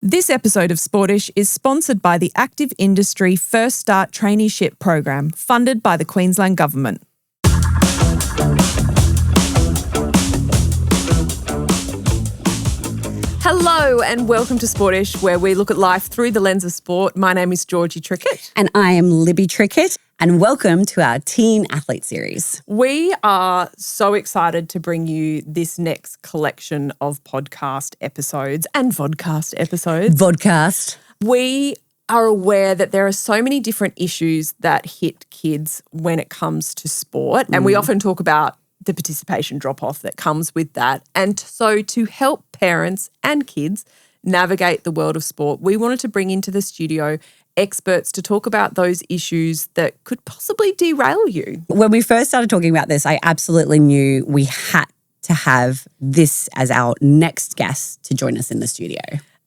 This episode of Sportish is sponsored by the Active Industry First Start Traineeship Program, funded by the Queensland Government. Hello and welcome to Sportish, where we look at life through the lens of sport. My name is Georgie Trickett. And I am Libby Trickett. And welcome to our Teen Athlete Series. We are so excited to bring you this next collection of podcast episodes and vodcast episodes. Vodcast. We are aware that there are so many different issues that hit kids when it comes to sport. And we often talk about the participation drop-off that comes with that. And so to help parents and kids navigate the world of sport, we wanted to bring into the studio experts to talk about those issues that could possibly derail you. When we first started talking about this, I absolutely knew we had to have this as our next guest to join us in the studio.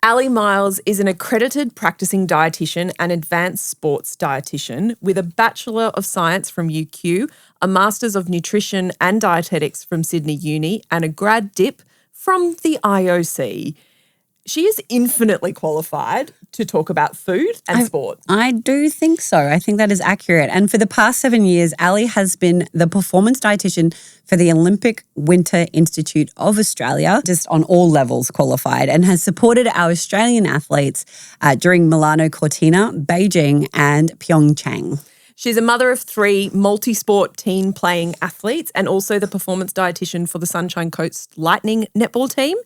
Ali Miles is an accredited practicing dietitian and advanced sports dietitian with a Bachelor of Science from UQ, a Masters of Nutrition and Dietetics from Sydney Uni, and a grad dip from the IOC. She is infinitely qualified to talk about food and sport. I do think so. I think that is accurate. And for the past 7 years, Ali has been the performance dietitian for the Olympic Winter Institute of Australia, just on all levels qualified, and has supported our Australian athletes during Milano Cortina, Beijing and Pyeongchang. She's a mother of 3 multi-sport teen playing athletes and also the performance dietitian for the Sunshine Coast Lightning netball team,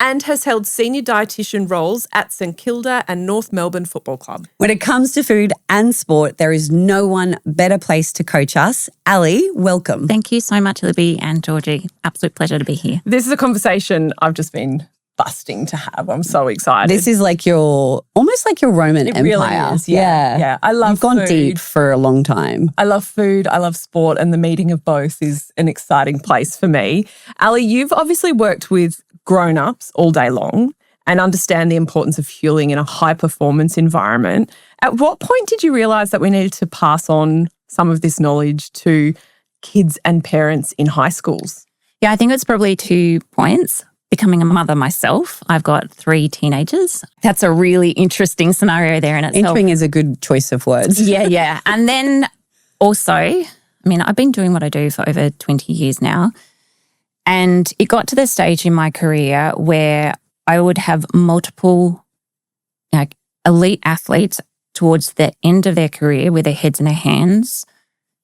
and has held senior dietitian roles at St Kilda and North Melbourne Football Club. When it comes to food and sport, there is no one better place to coach us. Ali, welcome. Thank you so much, Libby and Georgie. Absolute pleasure to be here. This is a conversation I've just been busting to have. I'm so excited. This is like almost like your Roman Empire. Really is, yeah. I love You've gone food. deep for a long time. I love food, I love sport, and the meeting of both is an exciting place for me. Ali, you've obviously worked with grown-ups all day long and understand the importance of fueling in a high-performance environment. At what point did you realise that we needed to pass on some of this knowledge to kids and parents in high schools? Yeah, I think it's probably 2 points. Becoming a mother myself, I've got 3 teenagers. That's a really interesting scenario there in itself. Entering is a good choice of words. Yeah. And then also, I've been doing what I do for over 20 years now. And it got to the stage in my career where I would have multiple elite athletes towards the end of their career with their heads in their hands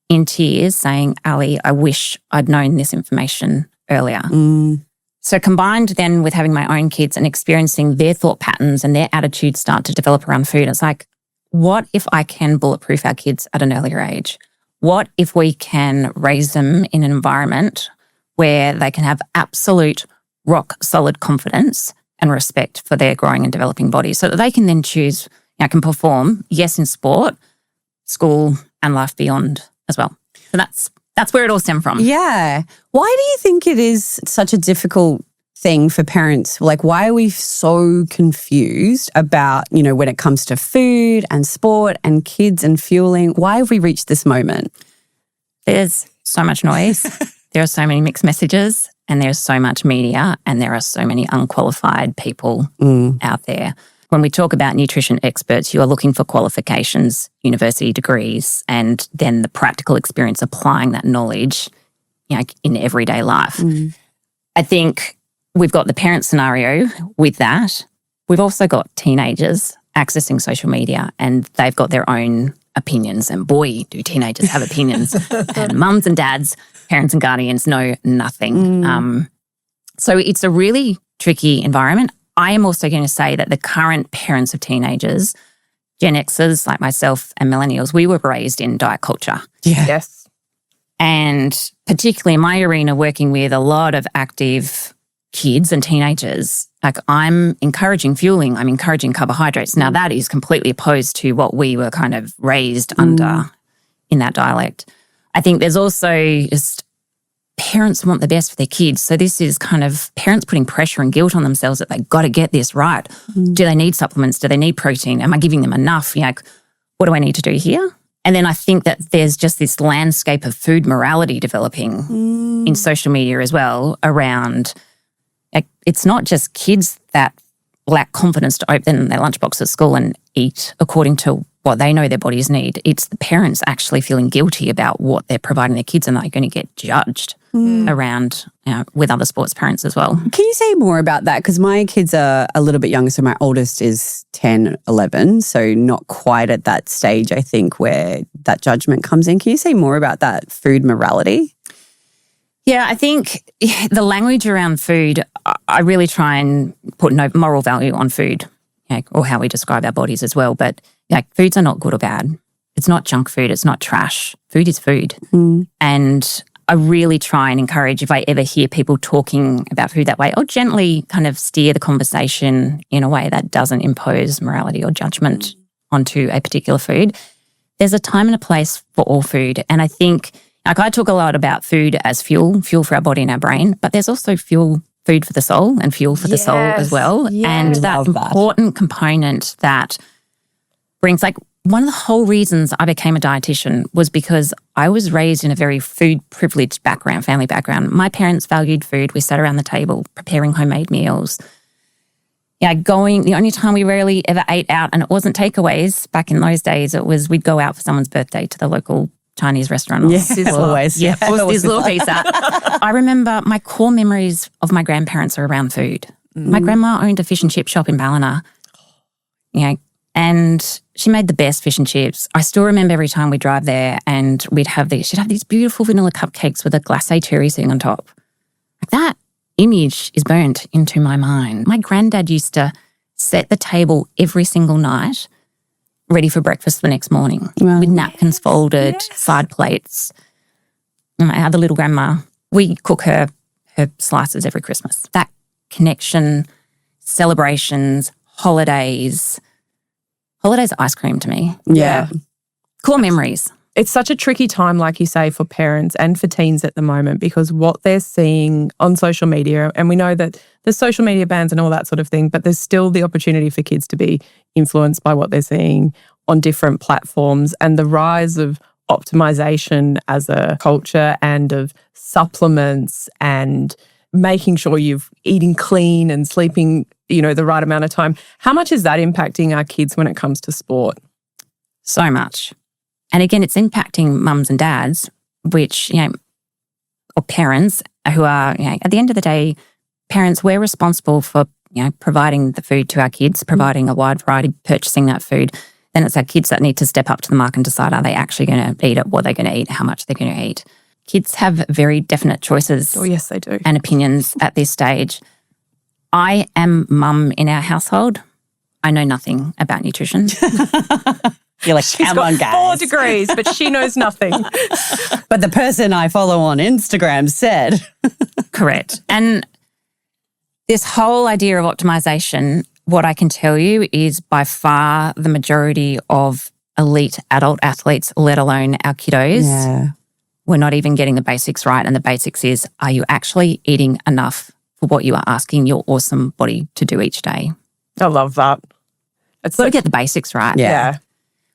in tears saying, Ali, I wish I'd known this information earlier. So combined then with having my own kids and experiencing their thought patterns and their attitudes start to develop around food, it's like, what if I can bulletproof our kids at an earlier age? What if we can raise them in an environment where they can have absolute rock solid confidence and respect for their growing and developing bodies so that they can then choose, can perform, yes, in sport, school and life beyond as well. So that's where it all stemmed from. Yeah. Why do you think it is such a difficult thing for parents? Like, why are we so confused about, when it comes to food and sport and kids and fueling? Why have we reached this moment? There's so much noise. There are so many mixed messages and there's so much media and there are so many unqualified people out there. When we talk about nutrition experts, you are looking for qualifications, university degrees, and then the practical experience applying that knowledge, in everyday life. I think we've got the parent scenario with that. We've also got teenagers accessing social media and they've got their own opinions. And boy, do teenagers have opinions. And mums and dads, parents and guardians know nothing. So it's a really tricky environment. I am also going to say that the current parents of teenagers, Gen Xers like myself and millennials, we were raised in diet culture. Yeah. Yes. And particularly in my arena, working with a lot of active kids and teenagers, I'm encouraging fueling, I'm encouraging carbohydrates. Now that is completely opposed to what we were kind of raised under in that dialect. I think there's also just parents want the best for their kids. So this is kind of parents putting pressure and guilt on themselves that they've got to get this right. Do they need supplements? Do they need protein? Am I giving them enough? What do I need to do here? And then I think that there's just this landscape of food morality developing in social media as well around, it's not just kids that lack confidence to open their lunchbox at school and eat according to what they know their bodies need. It's the parents actually feeling guilty about what they're providing their kids, and they're going to get judged around with other sports parents as well. Can you say more about that? Because my kids are a little bit younger. So my oldest is 10, 11. So not quite at that stage, I think, where that judgment comes in. Can you say more about that food morality? Yeah, I think the language around food, I really try and put no moral value on food, or how we describe our bodies as well. But foods are not good or bad. It's not junk food. It's not trash. Food is food. And I really try and encourage, if I ever hear people talking about food that way, I'll gently kind of steer the conversation in a way that doesn't impose morality or judgment onto a particular food. There's a time and a place for all food. And I think, I talk a lot about food as fuel for our body and our brain, but there's also food for the soul and fuel for the soul as well. Yes. And that important component that brings, one of the whole reasons I became a dietitian was because I was raised in a very food privileged family background. My parents valued food. We sat around the table preparing homemade meals. The only time we rarely ever ate out, and it wasn't takeaways back in those days, it was we'd go out for someone's birthday to the local Chinese restaurant. Always. Yeah, Sizzler pizza. I remember my core memories of my grandparents are around food. My grandma owned a fish and chip shop in Ballina. And she made the best fish and chips. I still remember every time we drive there and she'd have these beautiful vanilla cupcakes with a glacé cherry sitting on top. That image is burnt into my mind. My granddad used to set the table every single night, ready for breakfast the next morning, with napkins folded, side plates. And my other little grandma, we cook her slices every Christmas. That connection, celebrations, holidays ice cream to me. Yeah. Core memories. It's such a tricky time, like you say, for parents and for teens at the moment, because what they're seeing on social media, and we know that there's social media bans and all that sort of thing, but there's still the opportunity for kids to be influenced by what they're seeing on different platforms, and the rise of optimization as a culture and of supplements and making sure you're eating clean and sleeping, the right amount of time. How much is that impacting our kids when it comes to sport? So much. And again, it's impacting mums and dads, or parents who are, at the end of the day, parents, we're responsible for, providing the food to our kids, providing a wide variety, purchasing that food. Then it's our kids that need to step up to the mark and decide, are they actually going to eat it, what they're going to eat, how much they're going to eat. Kids have very definite choices. Oh, yes, they do. And opinions at this stage. I am mum in our household. I know nothing about nutrition. You're like, She's come on, got guys. 4 degrees, but she knows nothing. But the person I follow on Instagram said. Correct. And this whole idea of optimization, what I can tell you is by far the majority of elite adult athletes, let alone our kiddos, we're not even getting the basics right. And the basics is, are you actually eating enough for what you are asking your awesome body to do each day? I love that. It's got to get the basics right. Yeah.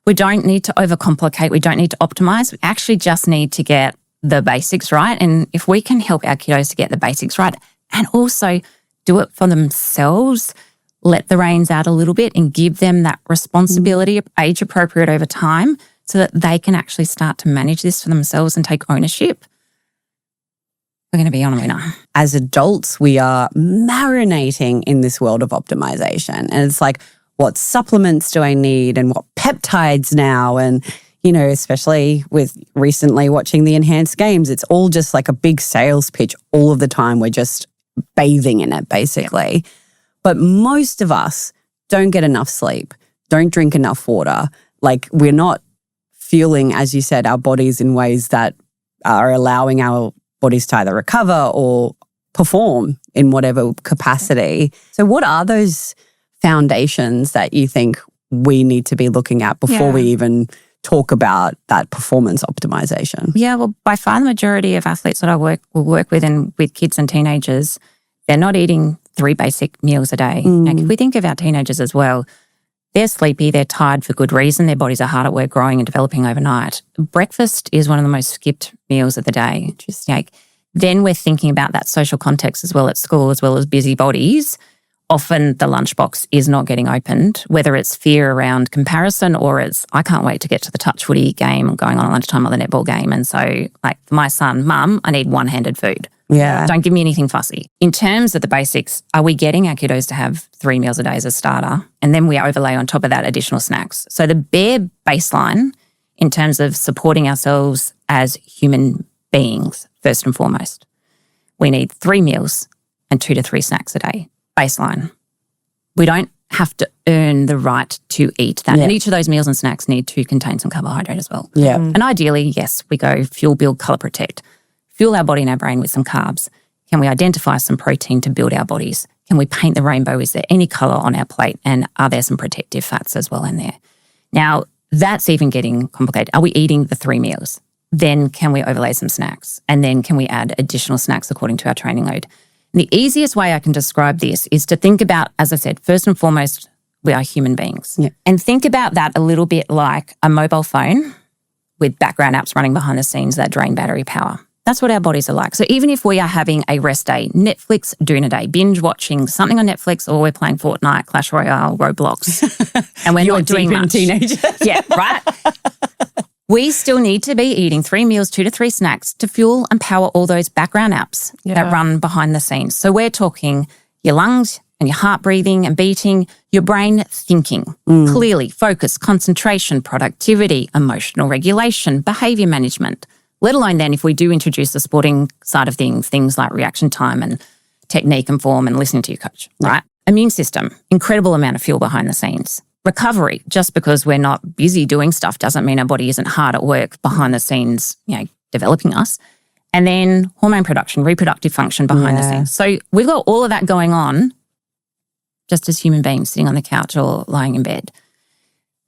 We don't need to overcomplicate. We don't need to optimize. We actually just need to get the basics right. And if we can help our kiddos to get the basics right and also do it for themselves, let the reins out a little bit and give them that responsibility, age appropriate over time, so that they can actually start to manage this for themselves and take ownership, we're going to be on a winner. As adults, we are marinating in this world of optimization. And it's like, what supplements do I need and what peptides now? And, especially with recently watching the Enhanced Games, it's all just like a big sales pitch all of the time. We're just bathing in it, basically. But most of us don't get enough sleep, don't drink enough water. Like, we're not fueling, as you said, our bodies in ways that are allowing our bodies to either recover or perform in whatever capacity. So what are those foundations that you think we need to be looking at before we even talk about that performance optimization? Yeah, well, by far the majority of athletes that I will work with and with kids and teenagers, they're not eating 3 basic meals a day. Like, if we think of our teenagers as well, they're sleepy, they're tired for good reason, their bodies are hard at work growing and developing overnight. Breakfast is one of the most skipped meals of the day. Just then we're thinking about that social context as well at school, as well as busy bodies often the lunchbox is not getting opened, whether it's fear around comparison or it's, I can't wait to get to the touch footy game going on at lunchtime or the netball game. And so like for my son, Mum, I need one-handed food. Yeah. Don't give me anything fussy. In terms of the basics, are we getting our kiddos to have 3 meals a day as a starter? And then we overlay on top of that additional snacks. So the bare baseline in terms of supporting ourselves as human beings, first and foremost, we need 3 meals and 2 to 3 snacks a day. Baseline. We don't have to earn the right to eat that. Yeah. And each of those meals and snacks need to contain some carbohydrate as well. Yeah. And ideally, yes, we go fuel, build, colour, protect. Fuel our body and our brain with some carbs. Can we identify some protein to build our bodies? Can we paint the rainbow? Is there any colour on our plate? And are there some protective fats as well in there? Now, that's even getting complicated. Are we eating the 3 meals? Then can we overlay some snacks? And then can we add additional snacks according to our training load? And the easiest way I can describe this is to think about, as I said, first and foremost, we are human beings. Yeah. And think about that a little bit like a mobile phone with background apps running behind the scenes that drain battery power. That's what our bodies are like. So even if we are having a rest day, Netflix doona day, binge watching something on Netflix, or we're playing Fortnite, Clash Royale, Roblox, and we're not doing much. Teenager. Yeah, right? We still need to be eating 3 meals, 2 to 3 snacks to fuel and power all those background apps that run behind the scenes. So we're talking your lungs and your heart breathing and beating, your brain thinking clearly, focus, concentration, productivity, emotional regulation, behaviour management, let alone then if we do introduce the sporting side of things like reaction time and technique and form and listening to your coach, right? Immune system, incredible amount of fuel behind the scenes. Recovery, just because we're not busy doing stuff doesn't mean our body isn't hard at work behind the scenes, developing us. And then hormone production, reproductive function behind the scenes. So we've got all of that going on just as human beings sitting on the couch or lying in bed.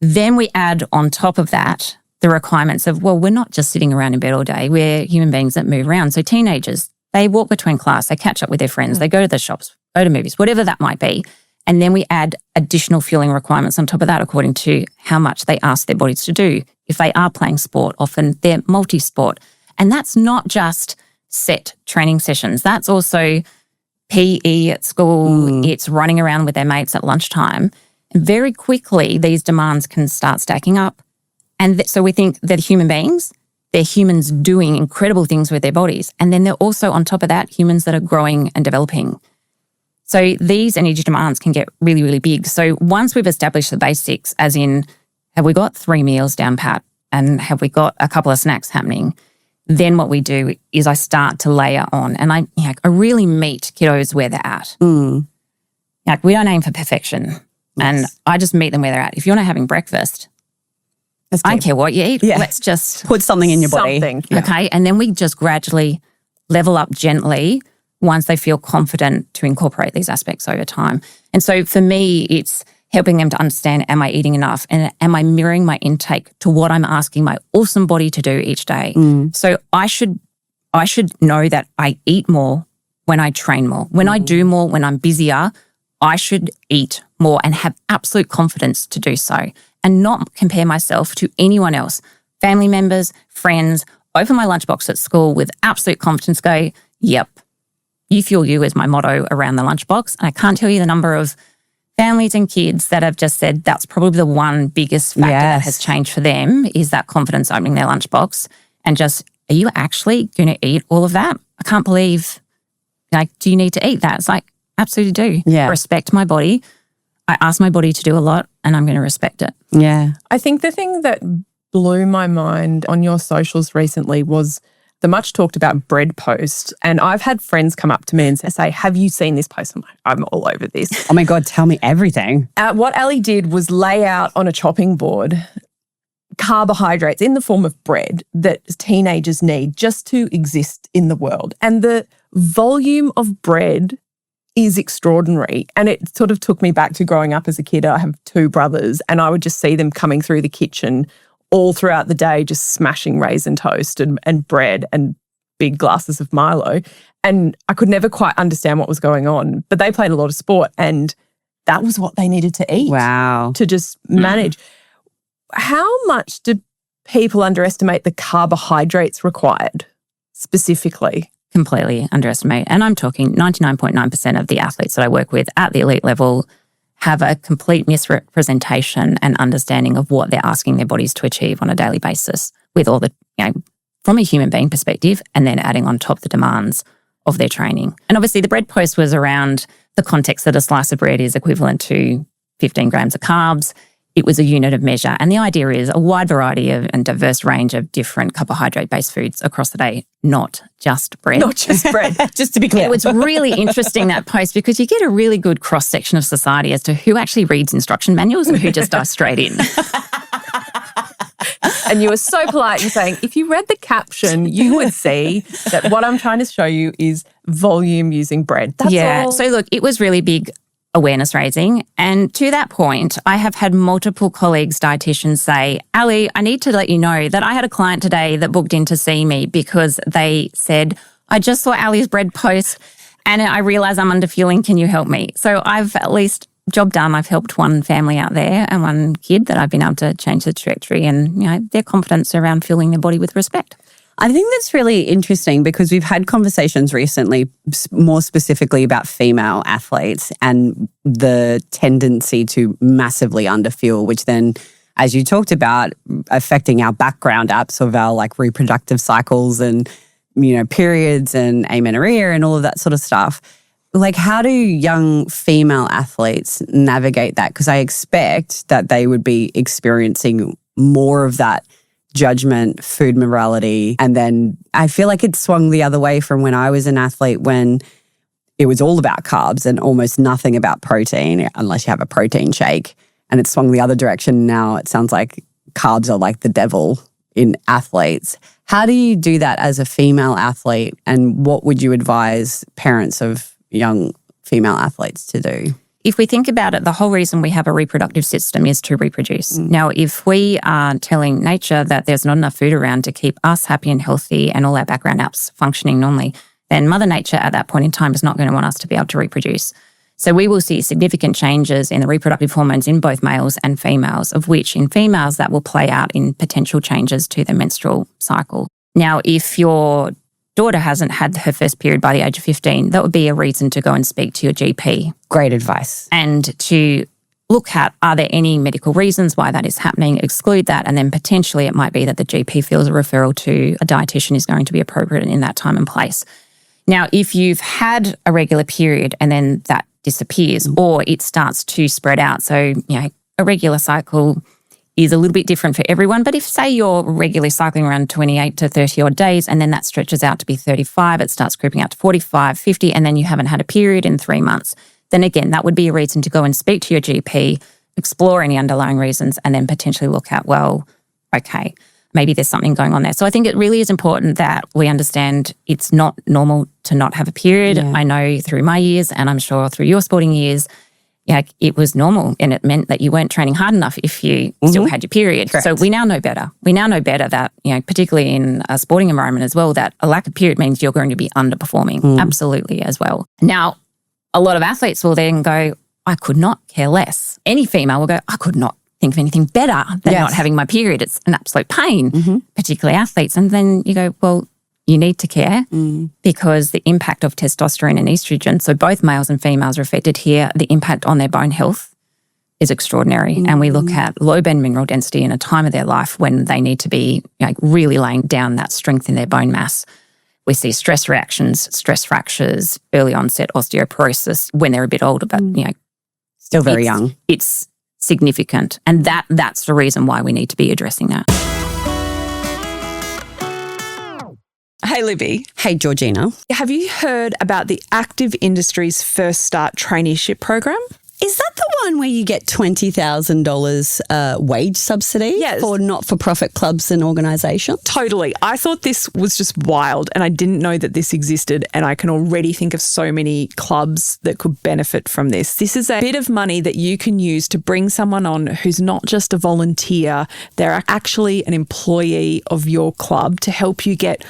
Then we add on top of that the requirements of, well, we're not just sitting around in bed all day. We're human beings that move around. So teenagers, they walk between class, they catch up with their friends, they go to the shops, go to movies, whatever that might be. And then we add additional fueling requirements on top of that according to how much they ask their bodies to do. If they are playing sport, often they're multi-sport. And that's not just set training sessions. That's also PE at school. It's running around with their mates at lunchtime. And very quickly, these demands can start stacking up. And so we think that human beings, they're humans doing incredible things with their bodies. And then they're also, on top of that, humans that are growing and developing. So these energy demands can get really, really big. So once we've established the basics, as in, have we got 3 meals down pat and have we got a couple of snacks happening, then what we do is I start to layer on and I really meet kiddos where they're at. Like we don't aim for perfection and I just meet them where they're at. If you're not having breakfast, I don't care what you eat. Yeah. Let's just put something in your body. Okay. And then we just gradually level up gently once they feel confident to incorporate these aspects over time. And so for me, it's helping them to understand, am I eating enough? And am I mirroring my intake to what I'm asking my awesome body to do each day? So I should know that I eat more when I train more. When I do more, when I'm busier, I should eat more and have absolute confidence to do so and not compare myself to anyone else. Family members, friends, open my lunchbox at school with absolute confidence, go, yep, you fuel you is my motto around the lunchbox. And I can't tell you the number of families and kids that have just said that's probably the one biggest factor that has changed for them is that confidence opening their lunchbox and just, are you actually going to eat all of that? I can't believe, do you need to eat that? It's like, absolutely do. Yeah. Respect my body. I ask my body to do a lot and I'm going to respect it. Yeah. I think the thing that blew my mind on your socials recently was the much talked about bread post. And I've had friends come up to me and say, have you seen this post? I'm like, I'm all over this. Oh my God, tell me everything. What Ali did was lay out on a chopping board carbohydrates in the form of bread that teenagers need just to exist in the world. And the volume of bread is extraordinary. And it sort of took me back to growing up as a kid. I have 2 brothers and I would just see them coming through the kitchen all throughout the day, just smashing raisin toast and bread and big glasses of Milo. And I could never quite understand what was going on, but they played a lot of sport and that was what they needed to eat. Wow. To just manage. How much do people underestimate the carbohydrates required specifically? completely underestimate. And I'm talking 99.9% of the athletes that I work with at the elite level have a complete misrepresentation and understanding of what they're asking their bodies to achieve on a daily basis with all the, from a human being perspective, and then adding on top the demands of their training. And obviously the bread post was around the context that a slice of bread is equivalent to 15 grams of carbs. It was a unit of measure. And the idea is a wide variety of and diverse range of different carbohydrate-based foods across the day, not just bread. Not just bread, just to be clear. It was really interesting, that post, because you get a really good cross-section of society as to who actually reads instruction manuals and who just dives straight in. And you were so polite in saying, if you read the caption, you would see that what I'm trying to show you is volume using bread. That's all. So look, it was really big awareness raising. And to that point, I have had multiple colleagues, dietitians, say, Ali, I need to let you know that I had a client today that booked in to see me because they said, I just saw Ali's bread post and I realize I'm underfueling. Can you help me? So I've at least job done. I've helped one family out there and one kid that I've been able to change the trajectory and, their confidence around fueling their body with respect. I think that's really interesting because we've had conversations recently, more specifically about female athletes and the tendency to massively underfuel, which then, as you talked about, affecting our background apps of our reproductive cycles and, periods and amenorrhea and all of that sort of stuff. How do young female athletes navigate that? Because I expect that they would be experiencing more of that judgment, food morality. And then I feel like it swung the other way from when I was an athlete, when it was all about carbs and almost nothing about protein, unless you have a protein shake. And it swung the other direction. Now it sounds like carbs are like the devil in athletes. How do you do that as a female athlete? And what would you advise parents of young female athletes to do? If we think about it, the whole reason we have a reproductive system is to reproduce. Now, if we are telling nature that there's not enough food around to keep us happy and healthy and all our background apps functioning normally, then Mother Nature at that point in time is not going to want us to be able to reproduce. So we will see significant changes in the reproductive hormones in both males and females, of which in females that will play out in potential changes to the menstrual cycle. Now, if your daughter hasn't had her first period by the age of 15, that would be a reason to go and speak to your GP. Great advice. And to look at, are there any medical reasons why that is happening, exclude that, and then potentially it might be that the GP feels a referral to a dietitian is going to be appropriate in that time and place. Now, if you've had a regular period and then that disappears or it starts to spread out, so, a regular cycle is a little bit different for everyone. But if, say, you're regularly cycling around 28 to 30 odd days and then that stretches out to be 35, it starts creeping out to 45, 50, and then you haven't had a period in 3 months, then again, that would be a reason to go and speak to your GP, explore any underlying reasons, and then potentially look at, well, okay, maybe there's something going on there. So I think it really is important that we understand it's not normal to not have a period. Yeah. I know through my years, and I'm sure through your sporting years, it was normal, and it meant that you weren't training hard enough if you still had your period. Correct. So we now know better. We now know better that, particularly in a sporting environment as well, that a lack of period means you're going to be underperforming. Absolutely as well. Now, a lot of athletes will then go, I could not care less. Any female will go, I could not think of anything better than not having my period. It's an absolute pain, particularly athletes. And then you go, well, you need to care because the impact of testosterone and estrogen, so both males and females are affected here, the impact on their bone health is extraordinary. And we look at low bone mineral density in a time of their life when they need to be really laying down that strength in their bone mass. We see stress reactions, stress fractures, early onset osteoporosis when they're a bit older, but still very young. It's significant. And that's the reason why we need to be addressing that. Hey, Libby. Hey, Georgina. Have you heard about the Active Industries First Start traineeship program? Is that the one where you get $20,000 wage subsidy for not-for-profit clubs and organisations? Totally. I thought this was just wild and I didn't know that this existed, and I can already think of so many clubs that could benefit from this. This is a bit of money that you can use to bring someone on who's not just a volunteer, they're actually an employee of your club to help you get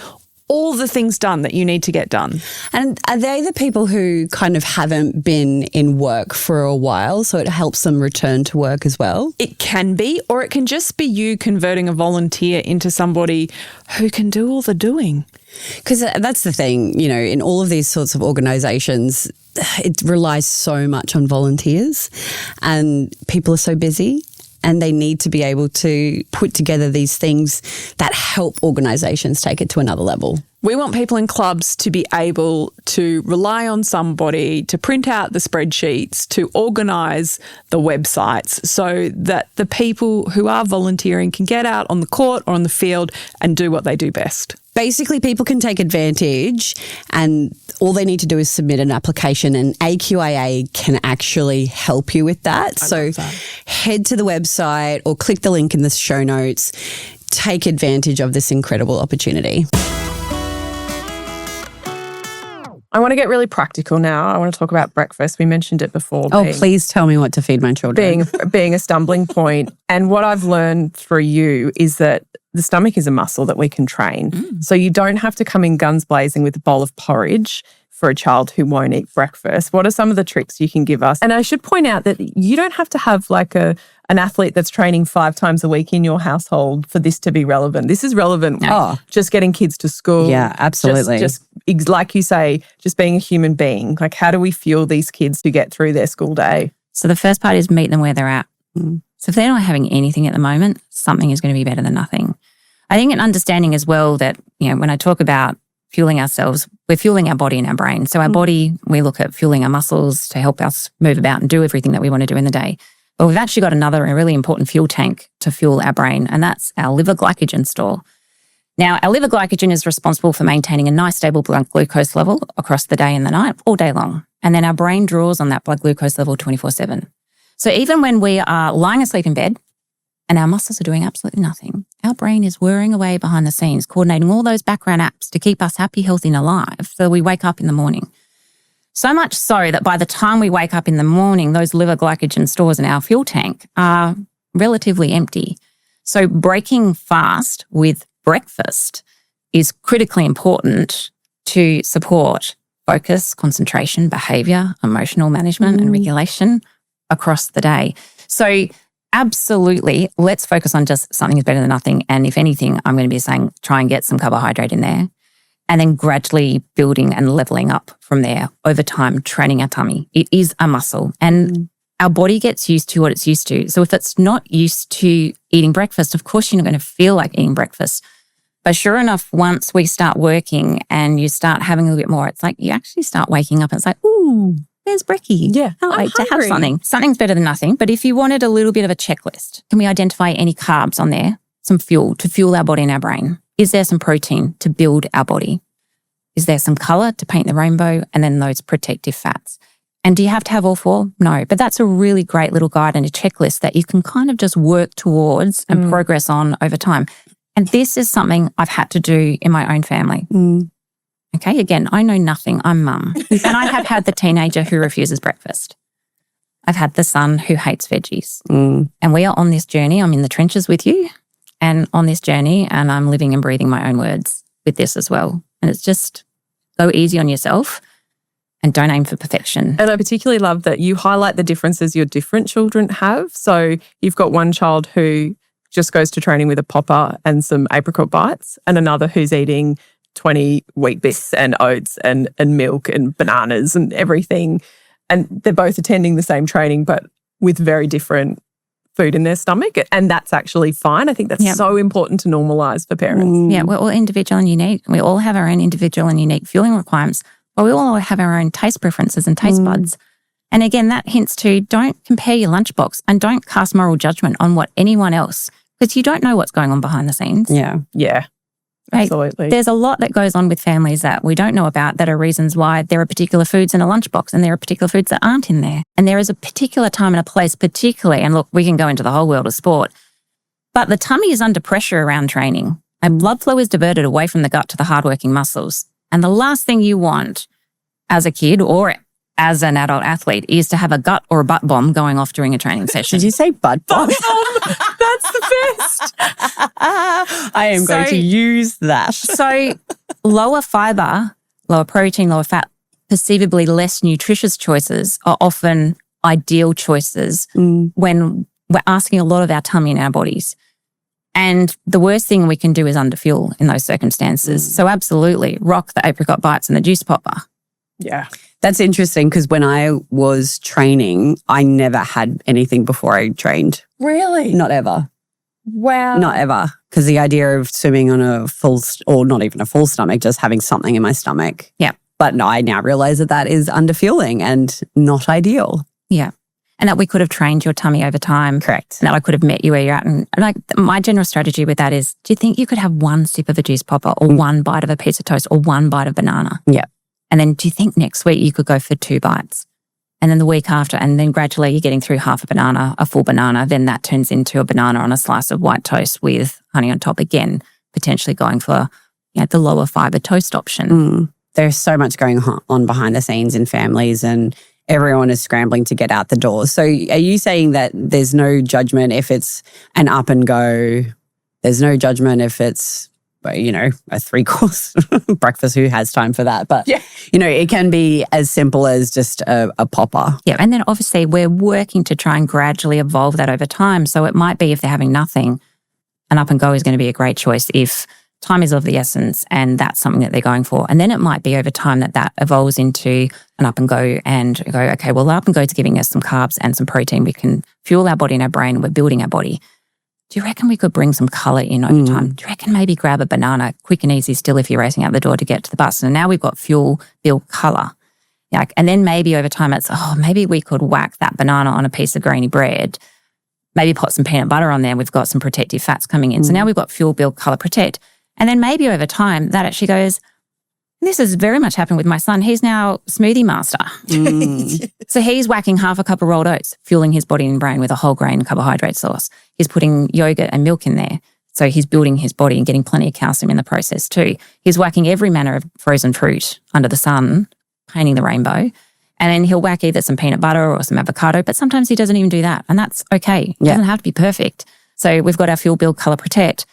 all the things done that you need to get done. And are they the people who kind of haven't been in work for a while, so it helps them return to work as well? It can be, or it can just be you converting a volunteer into somebody who can do all the doing. Because that's the thing, you know, in all of these sorts of organisations, it relies so much on volunteers and people are so busy and they need to be able to put together these things that help organisations take it to another level. We want people in clubs to be able to rely on somebody to print out the spreadsheets, to organise the websites so that the people who are volunteering can get out on the court or on the field and do what they do best. Basically, people can take advantage and all they need to do is submit an application and AQIA can actually help you with that. So head to the website or click the link in the show notes. Take advantage of this incredible opportunity. I want to get really practical now. I want to talk about breakfast. We mentioned it before. Oh, please tell me what to feed my children. Being a stumbling point. And what I've learned through you is that the stomach is a muscle that we can train. So you don't have to come in guns blazing with a bowl of porridge for a child who won't eat breakfast. What are some of the tricks you can give us? And I should point out that you don't have to have like an athlete that's training 5 times a week in your household for this to be relevant. This is relevant. Just getting kids to school. Yeah, absolutely. Just like you say, just being a human being. Like, how do we fuel these kids to get through their school day? So the first part is meet them where they're at. So if they're not having anything at the moment, something is going to be better than nothing. I think an understanding as well that, you know, when I talk about fueling ourselves, we're fueling our body and our brain. So our body, we look at fueling our muscles to help us move about and do everything that we want to do in the day. But we've actually got a really important fuel tank to fuel our brain, and that's our liver glycogen store. Now, our liver glycogen is responsible for maintaining a nice stable blood glucose level across the day and the night, all day long. And then our brain draws on that blood glucose level 24/7. So even when we are lying asleep in bed and our muscles are doing absolutely nothing, our brain is whirring away behind the scenes, coordinating all those background apps to keep us happy, healthy and alive so we wake up in the morning. So much so that by the time we wake up in the morning, those liver glycogen stores in our fuel tank are relatively empty. So breaking fast with breakfast is critically important to support focus, concentration, behaviour, emotional management and regulation across the day. So absolutely, let's focus on just something is better than nothing. And if anything, I'm going to be saying try and get some carbohydrate in there and then gradually building and levelling up from there over time, training our tummy. It is a muscle and our body gets used to what it's used to. So if it's not used to eating breakfast, of course you're not going to feel like eating breakfast. But sure enough, once we start working and you start having a little bit more, it's like you actually start waking up and it's like, ooh, there's brekkie. Yeah, Can't wait to have something. Something's better than nothing. But if you wanted a little bit of a checklist, can we identify any carbs on there? Some fuel to fuel our body and our brain. Is there some protein to build our body? Is there some colour to paint the rainbow? And then those protective fats. And do you have to have all 4? No. But that's a really great little guide and a checklist that you can kind of just work towards and progress on over time. And this is something I've had to do in my own family. Okay, again, I know nothing. I'm mum. And I have had the teenager who refuses breakfast. I've had the son who hates veggies. And we are on this journey. I'm in the trenches with you and on this journey, and I'm living and breathing my own words with this as well. And it's just go easy on yourself and don't aim for perfection. And I particularly love that you highlight the differences your different children have. So you've got one child who just goes to training with a popper and some apricot bites and another who's eating 20 wheat bix and oats and milk and bananas and everything. And they're both attending the same training but with very different food in their stomach. And that's actually fine. I think that's so important to normalise for parents. Yeah, we're all individual and unique. We all have our own individual and unique fueling requirements, but we all have our own taste preferences and taste buds. And again, that hints to don't compare your lunchbox and don't cast moral judgment on what anyone else, because you don't know what's going on behind the scenes. Yeah. Absolutely. There's a lot that goes on with families that we don't know about that are reasons why there are particular foods in a lunchbox and there are particular foods that aren't in there. And there is a particular time and a place particularly, and look, we can go into the whole world of sport, but the tummy is under pressure around training and blood flow is diverted away from the gut to the hardworking muscles. And the last thing you want as a kid or as an adult athlete is to have a gut or a butt bomb going off during a training session. Did you say butt bomb? That's the best. I am going to use that. So lower fiber, lower protein, lower fat, perceivably less nutritious choices are often ideal choices when we're asking a lot of our tummy in our bodies. And the worst thing we can do is underfuel in those circumstances. So absolutely, rock the apricot bites and the juice popper. Yeah. That's interesting because when I was training, I never had anything before I trained. Really? Not ever. Wow. Not ever. Because the idea of swimming on a full, or not even a full stomach, just having something in my stomach. Yeah. But no, I now realize that is underfueling and not ideal. Yeah. And that we could have trained your tummy over time. Correct. And that I could have met you where you're at. And like my general strategy with that is, do you think you could have one sip of a juice popper or one bite of a piece of toast or one bite of banana? Yeah. And then do you think next week you could go for 2 bites? And then the week after, and then gradually you're getting through half a banana, a full banana, then that turns into a banana on a slice of white toast with honey on top again, potentially going for the lower fiber toast option. There's so much going on behind the scenes in families and everyone is scrambling to get out the door. So are you saying that there's no judgment if it's an up and go? There's no judgment if it's, a 3-course breakfast. Who has time for that? But, it can be as simple as just a popper. Yeah. And then obviously we're working to try and gradually evolve that over time. So it might be if they're having nothing, an up and go is going to be a great choice if time is of the essence and that's something that they're going for. And then it might be over time that evolves into an up and go and go, okay, well, up and go is giving us some carbs and some protein. We can fuel our body and our brain. We're building our body. Do you reckon we could bring some colour in over time? Do you reckon maybe grab a banana quick and easy still if you're racing out the door to get to the bus? And now we've got fuel, build colour. And then maybe over time it's, maybe we could whack that banana on a piece of grainy bread, maybe put some peanut butter on there. We've got some protective fats coming in. So now we've got fuel, build, colour, protect. And then maybe over time that actually goes, this has very much happened with my son. He's now smoothie master. So he's whacking half a cup of rolled oats, fueling his body and brain with a whole grain carbohydrate source. He's putting yogurt and milk in there. So he's building his body and getting plenty of calcium in the process too. He's whacking every manner of frozen fruit under the sun, painting the rainbow. And then he'll whack either some peanut butter or some avocado, but sometimes he doesn't even do that. And that's okay. It doesn't have to be perfect. So we've got our fuel, build, colour, protect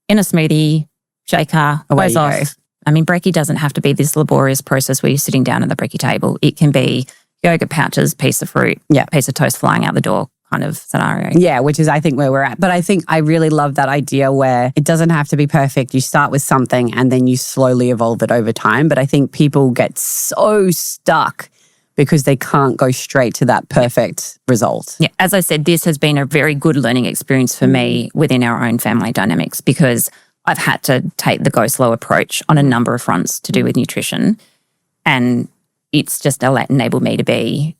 in a smoothie, shaker, goes off. I mean, brekkie doesn't have to be this laborious process where you're sitting down at the brekkie table. It can be yogurt pouches, piece of fruit, piece of toast flying out the door kind of scenario. Yeah, which is I think where we're at. But I think I really love that idea where it doesn't have to be perfect. You start with something and then you slowly evolve it over time. But I think people get so stuck because they can't go straight to that perfect result. Yeah, as I said, this has been a very good learning experience for me within our own family dynamics because I've had to take the go slow approach on a number of fronts to do with nutrition. And it's just enabled me to be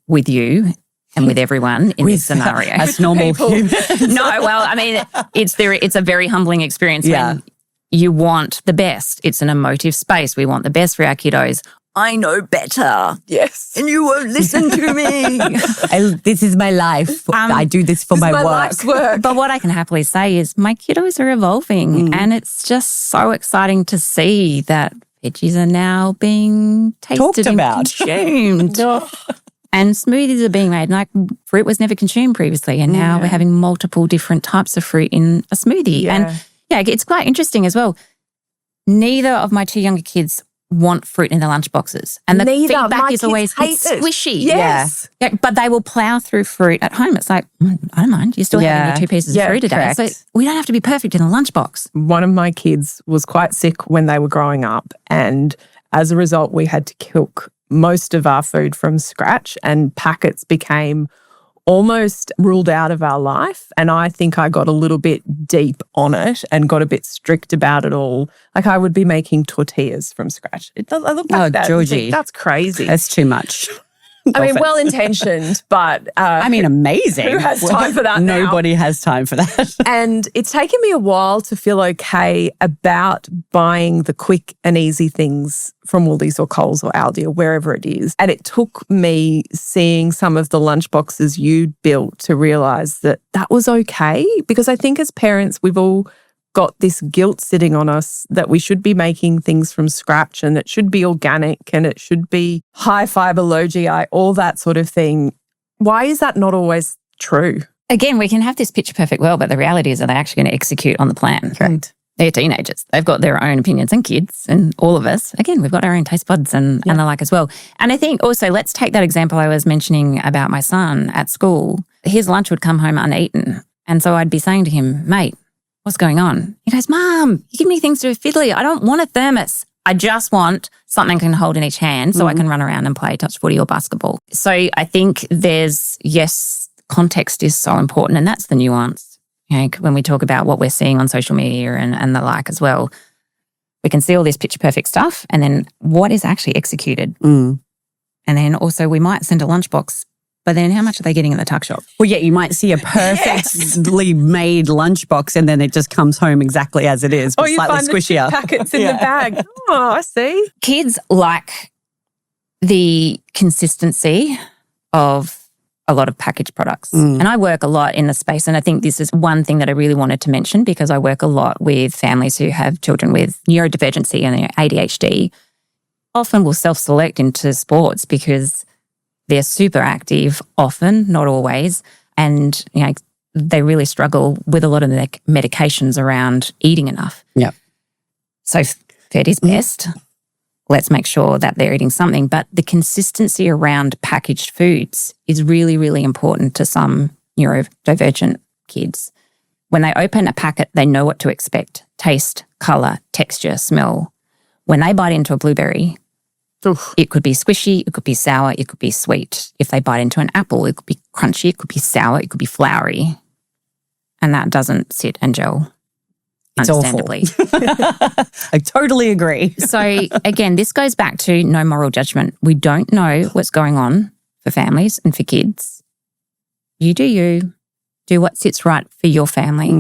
with you and with everyone in this scenario. As normal humans. No, well, I mean, it's a very humbling experience when you want the best. It's an emotive space. We want the best for our kiddos. I know better. Yes. And you won't listen to me. This is my life. I do this for my work. Life's work. But what I can happily say is my kiddos are evolving and it's just so exciting to see that veggies are now being tasted and consumed. And smoothies are being made. Like fruit was never consumed previously and now we're having multiple different types of fruit in a smoothie. Yeah. And it's quite interesting as well. Neither of my 2 younger kids want fruit in their lunchboxes. And the feedback is always, it's squishy. Yes. Yeah, but they will plow through fruit at home. It's like, I don't mind. You're still having your 2 pieces of fruit a day. So we don't have to be perfect in a lunchbox. One of my kids was quite sick when they were growing up. And as a result, we had to cook most of our food from scratch and packets became almost ruled out of our life. And I think I got a little bit deep on it and got a bit strict about it all. Like I would be making tortillas from scratch. I look back at that and think, that's crazy. That's too much. I mean, well-intentioned, but... amazing. Who has time for that now? Nobody has time for that. And it's taken me a while to feel okay about buying the quick and easy things from Woolies or Coles or Aldi or wherever it is. And it took me seeing some of the lunchboxes you built to realise that was okay. Because I think as parents, we've all got this guilt sitting on us that we should be making things from scratch and it should be organic and it should be high fibre, low GI, all that sort of thing. Why is that not always true? Again, we can have this picture perfect world, but the reality is that they're actually going to execute on the plan. Correct. They're teenagers. They've got their own opinions, and kids and all of us. Again, we've got our own taste buds and the like as well. And I think also, let's take that example I was mentioning about my son at school. His lunch would come home uneaten. And so I'd be saying to him, mate, what's going on? He goes, Mum, you give me things to do fiddly. I don't want a thermos. I just want something I can hold in each hand so I can run around and play touch footy or basketball. So I think context is so important, and that's the nuance. When we talk about what we're seeing on social media and the like as well, we can see all this picture perfect stuff, and then what is actually executed. And then also we might send a lunchbox, but then how much are they getting in the tuck shop? Well, yeah, you might see a perfectly made lunchbox and then it just comes home exactly as it is, but slightly squishier. Packets in the bag. Oh, I see. Kids like the consistency of a lot of packaged products. And I work a lot in the space, and I think this is one thing that I really wanted to mention, because I work a lot with families who have children with neurodivergency and ADHD. Often will self-select into sports because they're super active often, not always, and they really struggle with a lot of the medications around eating enough. Yeah. So fed is best. Let's make sure that they're eating something. But the consistency around packaged foods is really, really important to some neurodivergent kids. When they open a packet, they know what to expect: taste, colour, texture, smell. When they bite into a blueberry, it could be squishy, it could be sour, it could be sweet. If they bite into an apple, it could be crunchy, it could be sour, it could be floury. And that doesn't sit and gel. It's understandably. I totally agree. So again, this goes back to no moral judgment. We don't know what's going on for families and for kids. You do what sits right for your family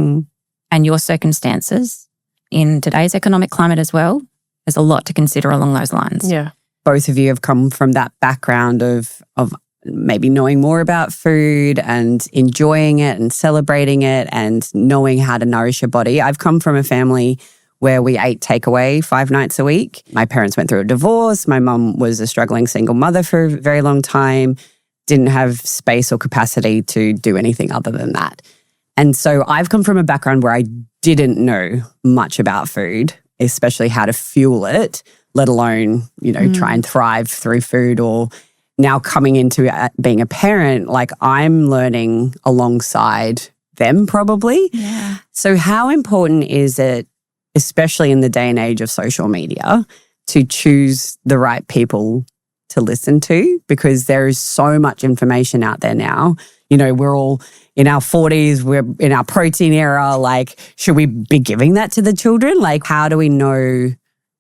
and your circumstances. In today's economic climate as well, there's a lot to consider along those lines. Yeah. Both of you have come from that background of maybe knowing more about food and enjoying it and celebrating it and knowing how to nourish your body. I've come from a family where we ate takeaway 5 nights a week. My parents went through a divorce. My mum was a struggling single mother for a very long time, didn't have space or capacity to do anything other than that. And so I've come from a background where I didn't know much about food, especially how to fuel it, let alone, try and thrive through food. Or now coming into being a parent, like I'm learning alongside them probably. Yeah. So how important is it, especially in the day and age of social media, to choose the right people to listen to? Because there is so much information out there now. We're all in our 40s, we're in our protein era. Like, should we be giving that to the children? Like, how do we know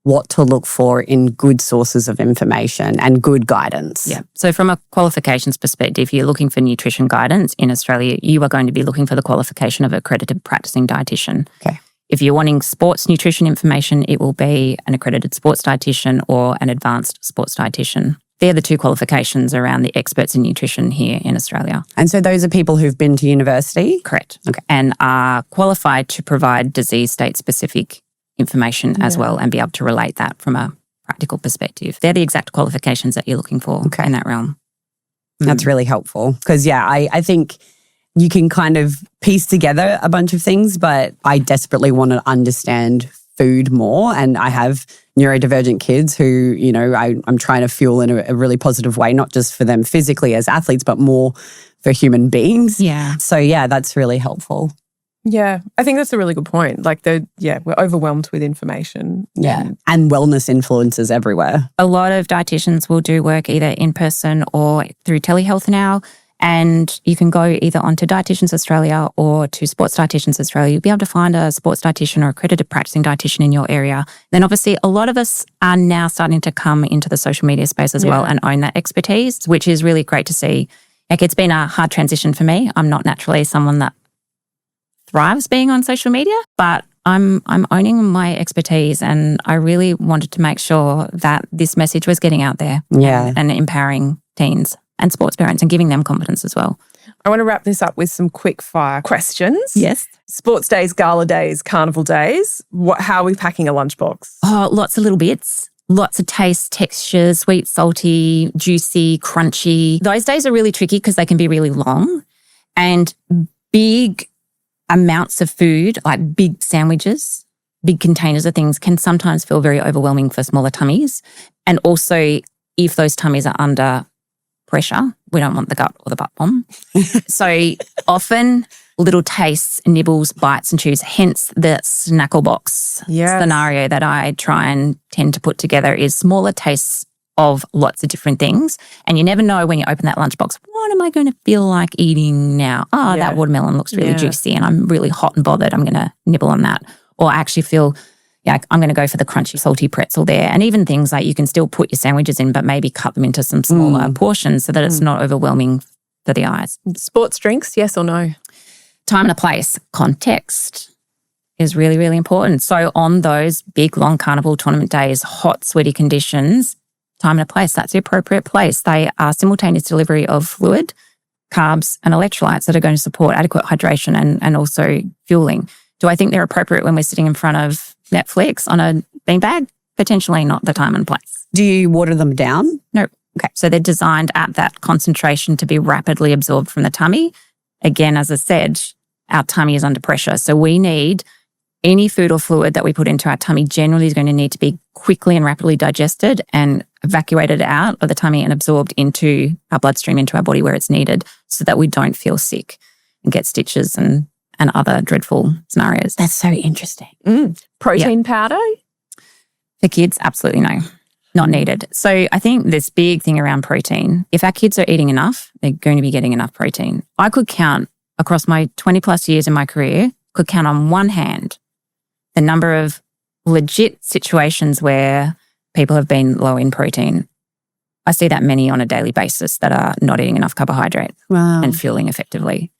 what to look for in good sources of information and good guidance? Yeah. So from a qualifications perspective, you're looking for nutrition guidance in Australia, you are going to be looking for the qualification of Accredited Practising Dietitian. Okay. If you're wanting sports nutrition information, it will be an Accredited Sports Dietitian or an Advanced Sports Dietitian. They're the two qualifications around the experts in nutrition here in Australia. And so those are people who've been to university? Correct. Okay. And are qualified to provide disease state-specific information as well and be able to relate that from a practical perspective. They're the exact qualifications that you're looking for in that realm. That's really helpful because, I think you can kind of piece together a bunch of things, but I desperately want to understand food more. And I have neurodivergent kids who, I'm trying to fuel in a really positive way, not just for them physically as athletes, but more for human beings. Yeah. So, that's really helpful. Yeah, I think that's a really good point. Like, we're overwhelmed with information. Yeah, and wellness influencers everywhere. A lot of dietitians will do work either in person or through telehealth now. And you can go either onto Dietitians Australia or to Sports Dietitians Australia. You'll be able to find a sports dietitian or accredited practicing dietitian in your area. Then obviously a lot of us are now starting to come into the social media space as well and own that expertise, which is really great to see. Like, it's been a hard transition for me. I'm not naturally someone that thrives being on social media, but I'm owning my expertise, and I really wanted to make sure that this message was getting out there and empowering teens and sports parents and giving them confidence as well. I want to wrap this up with some quick fire questions. Yes. Sports days, gala days, carnival days. How are we packing a lunchbox? Oh, lots of little bits. Lots of taste, textures, sweet, salty, juicy, crunchy. Those days are really tricky because they can be really long, and big amounts of food, like big sandwiches, big containers of things can sometimes feel very overwhelming for smaller tummies. And also, if those tummies are under pressure, we don't want the gut or the butt bomb. So often little tastes, nibbles, bites and chews, hence the snackle box scenario that I try and tend to put together is smaller tastes of lots of different things. And you never know when you open that lunchbox, what am I going to feel like eating now? Oh, that watermelon looks really juicy and I'm really hot and bothered. I'm going to nibble on that. Or I actually feel like I'm going to go for the crunchy, salty pretzel there. And even things like you can still put your sandwiches in, but maybe cut them into some smaller portions so that it's not overwhelming for the eyes. Sports drinks, yes or no? Time and a place. Context is really, really important. So on those big, long carnival tournament days, hot, sweaty conditions, time and a place, that's the appropriate place. They are simultaneous delivery of fluid, carbs and electrolytes that are going to support adequate hydration and also fueling. Do I think they're appropriate when we're sitting in front of Netflix on a beanbag? Potentially not the time and place. Do you water them down? No. Okay. So they're designed at that concentration to be rapidly absorbed from the tummy. Again, as I said, our tummy is under pressure. So we need any food or fluid that we put into our tummy generally is going to need to be quickly and rapidly digested and evacuated out of the tummy and absorbed into our bloodstream, into our body where it's needed so that we don't feel sick and get stitches and other dreadful scenarios. That's so interesting. Protein powder? For kids, absolutely no. Not needed. So I think this big thing around protein, if our kids are eating enough, they're going to be getting enough protein. I could count across my 20 plus years in my career, could count on one hand the number of legit situations where people have been low in protein. I see that many on a daily basis that are not eating enough carbohydrate and fueling effectively.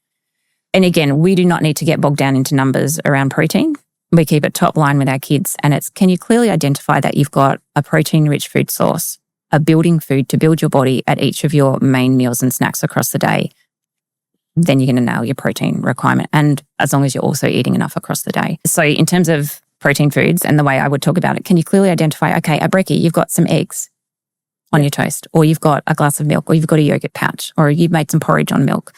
And again, we do not need to get bogged down into numbers around protein. We keep it top line with our kids. And it's, can you clearly identify that you've got a protein-rich food source, a building food to build your body at each of your main meals and snacks across the day? Then you're going to nail your protein requirement. And as long as you're also eating enough across the day. So in terms of protein foods and the way I would talk about it, can you clearly identify, okay, at brekkie, you've got some eggs on your toast, or you've got a glass of milk, or you've got a yogurt pouch, or you've made some porridge on milk.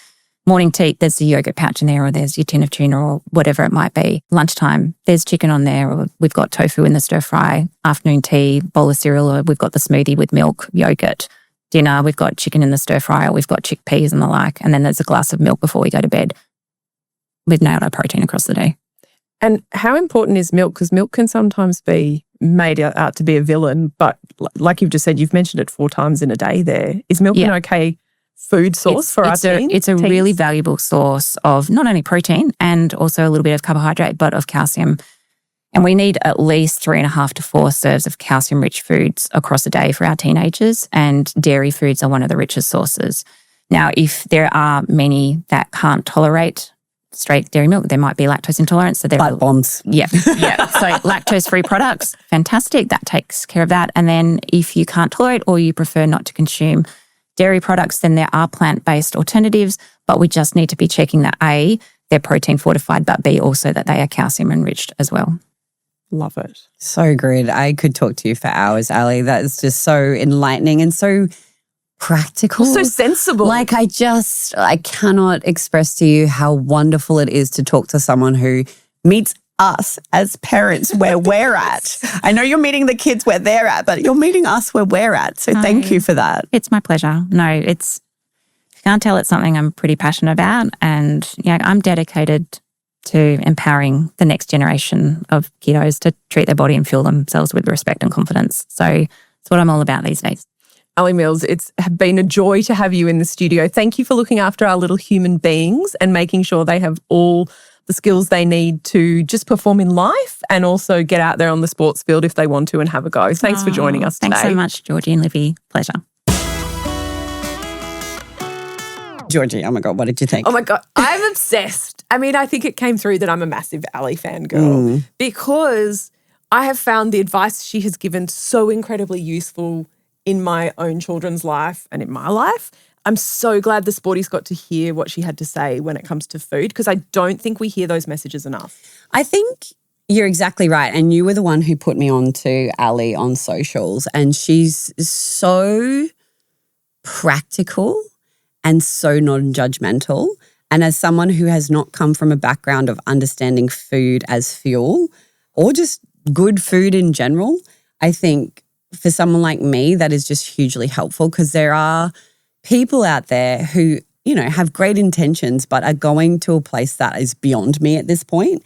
Morning tea, there's the yogurt pouch in there, or there's your tin of tuna, or whatever it might be. Lunchtime, there's chicken on there, or we've got tofu in the stir fry. Afternoon tea, bowl of cereal, or we've got the smoothie with milk, yogurt. Dinner, we've got chicken in the stir fry, or we've got chickpeas and the like. And then there's a glass of milk before we go to bed. We've nailed our protein across the day. And how important is milk? Because milk can sometimes be made out to be a villain, but like you've just said, you've mentioned it 4 times in a day there. Is milk an okay food source for our teens? It's a really valuable source of not only protein and also a little bit of carbohydrate, but of calcium. And we need at least 3.5 to 4 serves of calcium-rich foods across a day for our teenagers, and dairy foods are one of the richest sources. Now, if there are many that can't tolerate straight dairy milk, there might be lactose intolerance. So butt bombs. Yeah. So lactose-free products, fantastic. That takes care of that. And then if you can't tolerate or you prefer not to consume dairy products, then there are plant-based alternatives, but we just need to be checking that A, they're protein fortified, but B, also that they are calcium enriched as well. Love it. So good. I could talk to you for hours, Ali. That is just so enlightening and so practical. So sensible. Like I cannot express to you how wonderful it is to talk to someone who meets us as parents where we're at. I know you're meeting the kids where they're at, but you're meeting us where we're at. So thank you for that. It's my pleasure. No, if you can't tell, it's something I'm pretty passionate about. And I'm dedicated to empowering the next generation of kiddos to treat their body and fuel themselves with respect and confidence. So it's what I'm all about these days. Ali Mills, it's been a joy to have you in the studio. Thank you for looking after our little human beings and making sure they have all the skills they need to just perform in life and also get out there on the sports field if they want to and have a go. Thanks for joining us today. Thanks so much, Georgie and Livy. Pleasure. Georgie, oh my God, what did you think? Oh my God, I'm obsessed. I mean, I think it came through that I'm a massive Ali fangirl because I have found the advice she has given so incredibly useful in my own children's life and in my life. I'm so glad the Sporties got to hear what she had to say when it comes to food because I don't think we hear those messages enough. I think you're exactly right. And you were the one who put me on to Ali on socials, and she's so practical and so non-judgmental. And as someone who has not come from a background of understanding food as fuel, or just good food in general, I think for someone like me, that is just hugely helpful because there are people out there who, have great intentions but are going to a place that is beyond me at this point.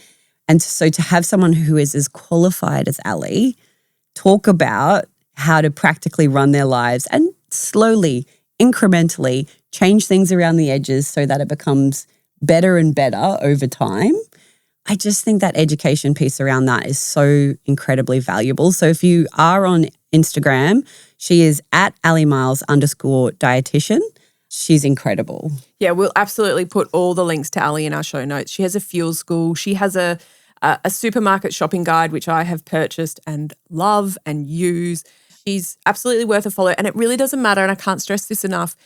And so to have someone who is as qualified as Ali talk about how to practically run their lives and slowly, incrementally change things around the edges so that it becomes better and better over time, I just think that education piece around that is so incredibly valuable. So if you are on Instagram, she is at @AliMiles_dietitian. She's incredible. Yeah, we'll absolutely put all the links to Ali in our show notes. She has a fuel school. She has a supermarket shopping guide, which I have purchased and love and use. She's absolutely worth a follow. And it really doesn't matter, and I can't stress this enough,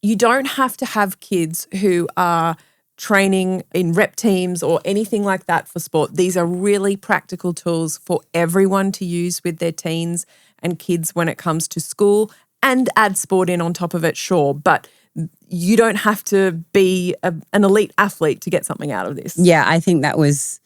you don't have to have kids who are training in rep teams or anything like that for sport. These are really practical tools for everyone to use with their teens and kids when it comes to school, and add sport in on top of it, sure. But you don't have to be an elite athlete to get something out of this. Yeah, I think that was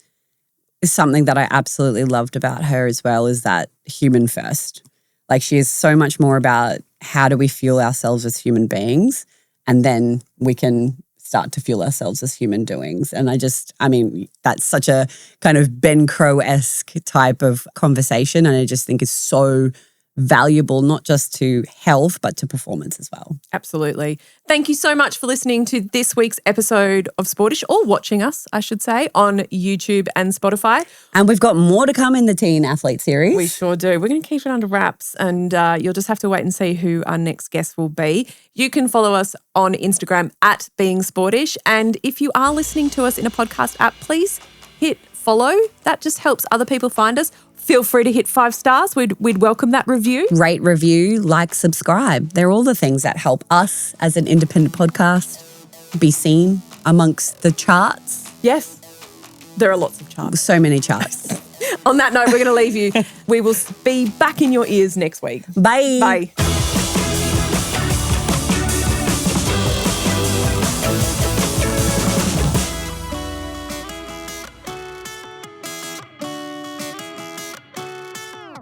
something that I absolutely loved about her as well, is that human first. Like, she is so much more about how do we fuel ourselves as human beings, and then we can start to fuel ourselves as human doings. And that's such a kind of Ben Crow-esque type of conversation. And I just think is so valuable, not just to health, but to performance as well. Absolutely. Thank you so much for listening to this week's episode of Sportish, or watching us, I should say, on YouTube and Spotify. And we've got more to come in the Teen Athlete series. We sure do. We're going to keep it under wraps, and you'll just have to wait and see who our next guest will be. You can follow us on Instagram at Being Sportish. And if you are listening to us in a podcast app, please hit follow. That just helps other people find us. Feel free to hit 5 stars. We'd welcome that review. Rate, review, like, subscribe. They're all the things that help us as an independent podcast be seen amongst the charts. Yes, there are lots of charts. So many charts. On that note, we're going to leave you. We will be back in your ears next week. Bye. Bye.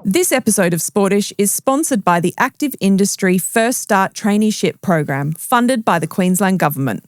This episode of Sportish is sponsored by the Active Industry First Start Traineeship Program, funded by the Queensland Government.